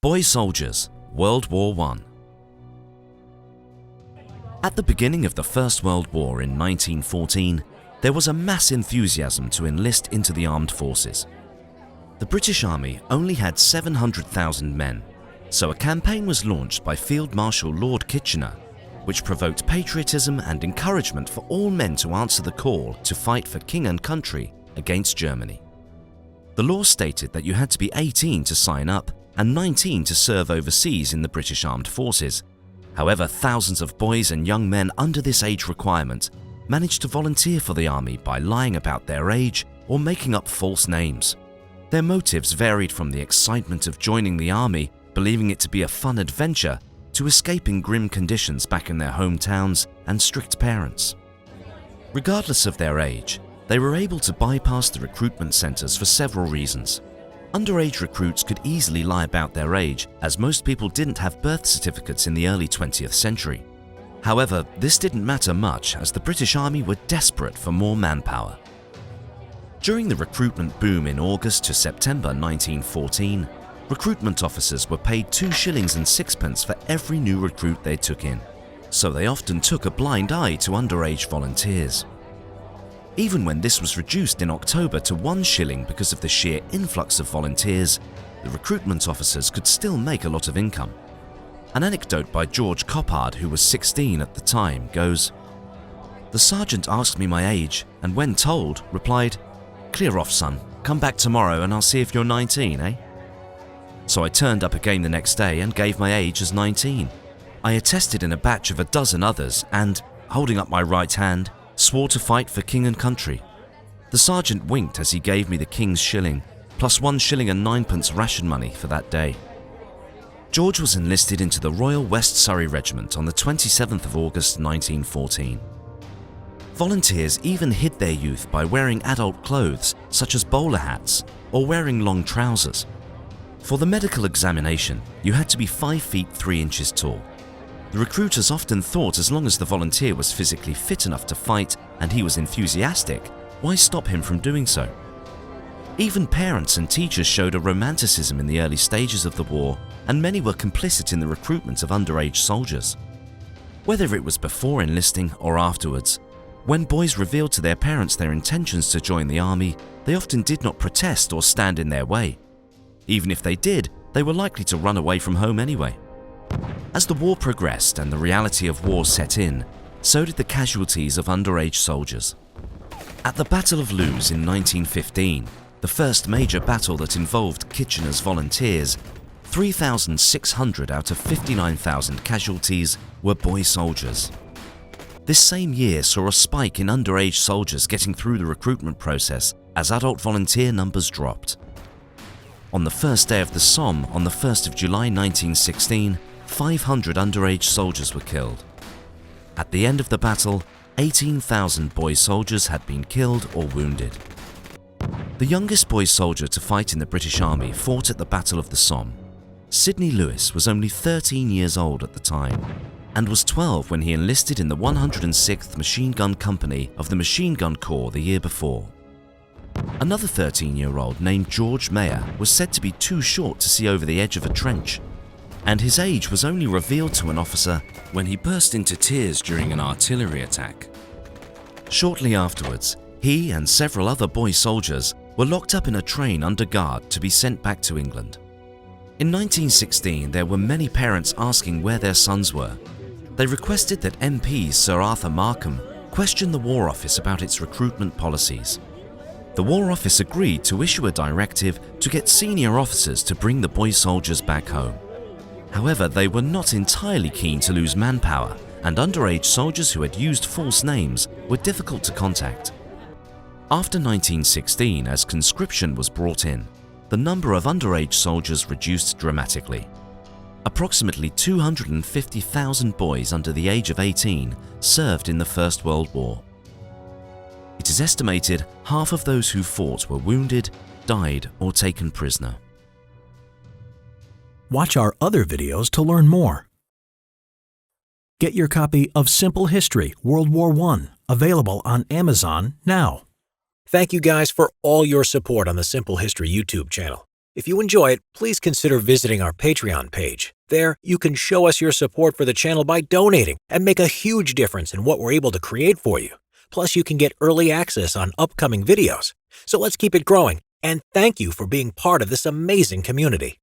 Boy Soldiers, World War I. At the beginning of the First World War in 1914, there was a mass enthusiasm to enlist into the armed forces. The British Army only had 700,000 men, so a campaign was launched by Field Marshal Lord Kitchener, which provoked patriotism and encouragement for all men to answer the call to fight for king and country against Germany. The law stated that you had to be 18 to sign up and 19 to serve overseas in the British Armed Forces. However, thousands of boys and young men under this age requirement managed to volunteer for the army by lying about their age or making up false names. Their motives varied from the excitement of joining the army, believing it to be a fun adventure, to escaping grim conditions back in their hometowns and strict parents. Regardless of their age, they were able to bypass the recruitment centers for several reasons. Underage recruits could easily lie about their age, as most people didn't have birth certificates in the early 20th century. However, this didn't matter much, as the British Army were desperate for more manpower. During the recruitment boom in August to September 1914, recruitment officers were paid 2 shillings and sixpence for every new recruit they took in, so they often took a blind eye to underage volunteers. Even when this was reduced in October to 1 shilling because of the sheer influx of volunteers, the recruitment officers could still make a lot of income. An anecdote by George Peppard, who was 16 at the time, goes, "The sergeant asked me my age and when told, replied, 'Clear off, son, come back tomorrow and I'll see if you're 19, eh?' So I turned up again the next day and gave my age as 19. I attested in a batch of a dozen others and, holding up my right hand, swore to fight for king and country. The sergeant winked as he gave me the king's shilling, plus 1 shilling and 9pence ration money for that day." George was enlisted into the Royal West Surrey Regiment on the 27th of August 1914. Volunteers even hid their youth by wearing adult clothes such as bowler hats or wearing long trousers. For the medical examination, you had to be 5 feet 3 inches tall. The recruiters often thought as long as the volunteer was physically fit enough to fight and he was enthusiastic, why stop him from doing so? Even parents and teachers showed a romanticism in the early stages of the war, and many were complicit in the recruitment of underage soldiers. Whether it was before enlisting or afterwards, when boys revealed to their parents their intentions to join the army, they often did not protest or stand in their way. Even if they did, they were likely to run away from home anyway. As the war progressed and the reality of war set in, so did the casualties of underage soldiers. At the Battle of Loos in 1915, the first major battle that involved Kitchener's volunteers, 3,600 out of 59,000 casualties were boy soldiers. This same year saw a spike in underage soldiers getting through the recruitment process as adult volunteer numbers dropped. On the first day of the Somme, on the 1st of July 1916, 500 underage soldiers were killed. At the end of the battle, 18,000 boy soldiers had been killed or wounded. The youngest boy soldier to fight in the British Army fought at the Battle of the Somme. Sidney Lewis was only 13 years old at the time and was 12 when he enlisted in the 106th Machine Gun Company of the Machine Gun Corps the year before. Another 13-year-old named George Mayer was said to be too short to see over the edge of a trench, and his age was only revealed to an officer when he burst into tears during an artillery attack. Shortly afterwards, he and several other boy soldiers were locked up in a train under guard to be sent back to England. In 1916, there were many parents asking where their sons were. They requested that MP Sir Arthur Markham question the War Office about its recruitment policies. The War Office agreed to issue a directive to get senior officers to bring the boy soldiers back home. However, they were not entirely keen to lose manpower, and underage soldiers who had used false names were difficult to contact. After 1916, as conscription was brought in, the number of underage soldiers reduced dramatically. Approximately 250,000 boys under the age of 18 served in the First World War. It is estimated half of those who fought were wounded, died, or taken prisoner. Watch our other videos to learn more. Get your copy of Simple History World War I, available on Amazon now. Thank you guys for all your support on the Simple History YouTube channel. If you enjoy it, please consider visiting our Patreon page. There, you can show us your support for the channel by donating and make a huge difference in what we're able to create for you. Plus, you can get early access on upcoming videos. So let's keep it growing, and thank you for being part of this amazing community.